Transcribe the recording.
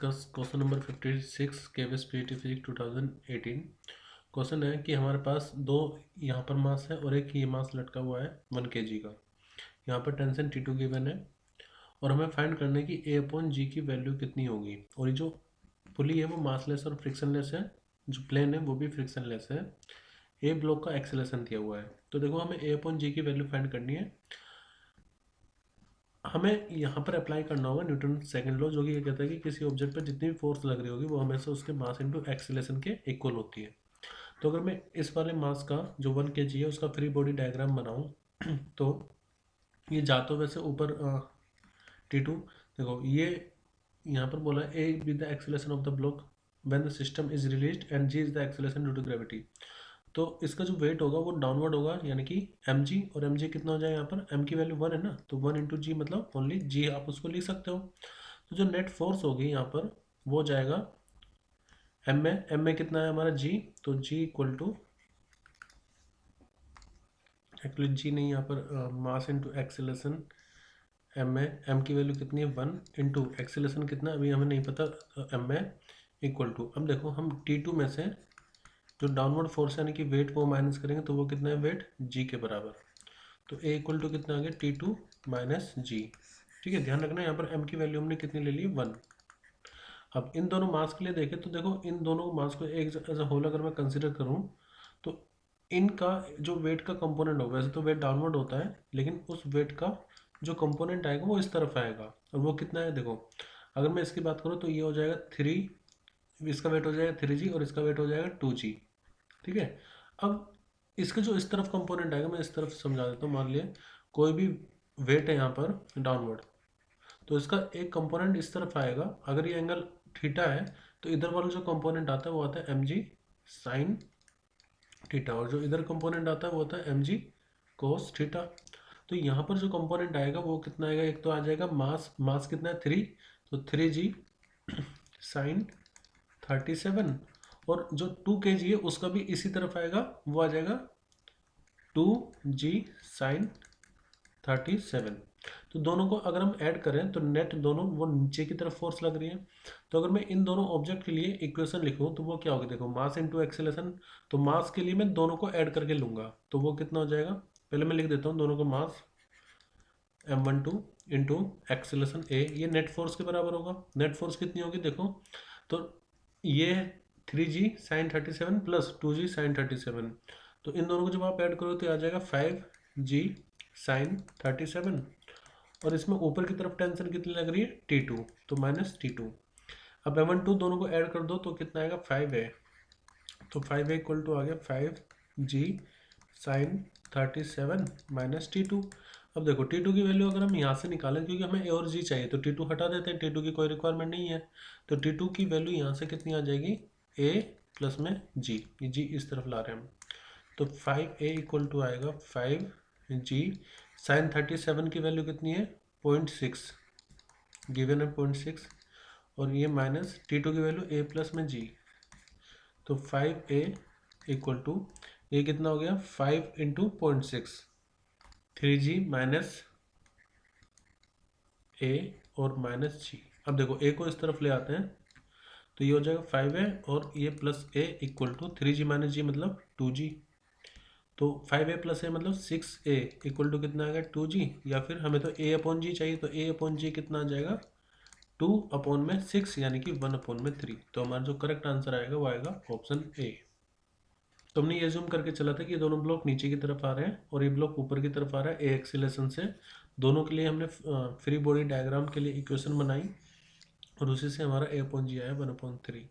Question number 56 KVS PT physics 2018। Question है कि हमारे पास दो यहाँ पर मास है और एक ये मास लटका हुआ है 1 kg का। यहाँ पर टेंशन T2 गिवन है और हमें फाइंड करना है कि A/G की वैल्यू कितनी होगी। और ये जो पुली है वो मासलेस और फ्रिक्शनलेस है, जो प्लेन है वो भी फ्रिक्शनलेस है। ए ब्लॉक का एक्सेलरेशन दिया हुआ है। तो देखो हमें A/G की वैल्यू फाइंड करनी है। हमें यहाँ पर अप्लाई करना होगा न्यूटन सेकंड लॉ, जो कि ये कहता है कि किसी ऑब्जेक्ट पर जितनी भी फोर्स लग रही होगी वो हमेशा उसके मास इनटू एक्सीलरेशन के इक्वल होती है। तो अगर मैं इस वाले मास का जो 1 kg है उसका फ्री बॉडी डायग्राम बनाऊं तो ये जाता वैसे ऊपर T2। देखो ये यहाँ पर बोला है a with the acceleration of the block when the system is released and g is the acceleration due to gravity. तो इसका जो वेट होगा वो डाउनवर्ड होगा, यानी कि mg, और mg कितना हो जाएगा, यहाँ पर m की वैल्यू 1 है ना, तो 1 इंटू जी मतलब ओनली g आप उसको लिख सकते हो। तो जो नेट फोर्स होगी यहाँ पर वो हो जाएगा m में कितना है हमारा g, तो g equal to, actually g नहीं यहाँ पर मास इंटू एक्सेलरेशन m में m की वैल्यू कितनी है 1 इंटू एक्सेलरेशन कितना अभी हमें नहीं पता, m में इक्वल टू, अब देखो हम T2 में से जो डाउनवर्ड फोर्स यानी कि वेट वो माइनस करेंगे तो वो कितना है वेट g के बराबर। तो a इक्वल टू कितना आ गया T2 माइनस जी। ठीक है, ध्यान रखना यहाँ पर m की वैल्यू हमने कितनी ले ली 1। अब इन दोनों मास के लिए देखें तो देखो इन दोनों मास को एक एज अ होल अगर मैं कंसिडर करूँ तो इनका जो वेट का कंपोनेंट होगा, वैसे तो वेट डाउनवर्ड होता है लेकिन उस वेट का जो कंपोनेंट आएगा वो इस तरफ आएगा, और वो कितना है देखो, अगर मैं इसकी बात करूँ तो ये हो जाएगा 3, इसका वेट हो जाएगा 3g और इसका वेट हो जाएगा 2g। ठीक है, अब इसका जो इस तरफ कंपोनेंट आएगा मैं इस तरफ समझा देता हूँ। मान लिया कोई भी वेट है यहाँ पर डाउनवर्ड, तो इसका एक कंपोनेंट इस तरफ आएगा, अगर ये एंगल थीटा है तो इधर वाला जो कंपोनेंट आता है वो आता है mg साइन थीटा, और जो इधर कंपोनेंट आता है वो होता है mg कोस थीटा। तो यहाँ पर जो कंपोनेंट आएगा वो कितना आएगा, एक तो आ जाएगा मास कितना है 3, तो 3g साइन 37, और जो 2 kg है उसका भी इसी तरफ आएगा, वो आ जाएगा 2g साइन 37। तो दोनों को अगर हम ऐड करें तो नेट दोनों वो नीचे की तरफ फोर्स लग रही है। तो अगर मैं इन दोनों ऑब्जेक्ट के लिए इक्वेशन लिखूं तो वो क्या होगी, देखो मास इनटू एक्सेलरेशन, तो मास के लिए मैं दोनों को ऐड करके लूंगा तो वो कितना हो जाएगा, पहले मैं लिख देता हूँ दोनों को मास m12 इंटू एक्सेलरेशन a, ये नेट फोर्स के बराबर होगा। नेट फोर्स कितनी होगी देखो, तो ये 3g sign 37 plus 2g sign 37, तो इन दोनों को जब आप ऐड करो तो आ जाएगा 5g साइन 37, और इसमें ऊपर की तरफ टेंशन कितनी लग रही है T2, तो माइनस T2। अब m12 दोनों को ऐड कर दो तो कितना आएगा 5a, तो 5a इक्वल टू आ गया 5g साइन 37 माइनस T2। अब देखो T2 की वैल्यू अगर हम यहाँ से निकालें, क्योंकि हमें a और g चाहिए तो T2 हटा देते हैं, T2 की कोई रिक्वायरमेंट नहीं है, तो T2 की वैल्यू यहाँ से कितनी आ जाएगी a प्लस में g, ये g इस तरफ ला रहे हैं हम, तो 5a इक्वल टू आएगा 5g साइन 37 की वैल्यू कितनी है 0.6, गिवन है 0.6, और ये माइनस T2 की वैल्यू a प्लस में g, तो 5a इक्वल टू ये कितना हो गया 5 इंटू 0.6, 3g माइनस a और माइनस g। अब देखो a को इस तरफ ले आते हैं तो ये हो जाएगा 5a और ये plus a equal to 3g minus g मतलब 2g, तो 5a प्लस a मतलब 6a इक्वल टू कितना आएगा 2g, या फिर हमें तो a अपॉन g चाहिए तो a अपॉन g कितना आ जाएगा 2 अपॉन में 6 यानी कि 1 अपॉन में 3। तो हमारा जो करेक्ट आंसर आएगा वो आएगा ऑप्शन ए। तो हमने ये जूम करके चला था कि ये दोनों ब्लॉक नीचे की तरफ आ रहे हैं और ये ब्लॉक ऊपर की तरफ आ रहा है ए एक्सीलरेशन से। दोनों के लिए हमने फ्री बॉडी डायग्राम के लिए इक्वेशन बनाई और उसी से हमारा a अपॉन g आया 1/3।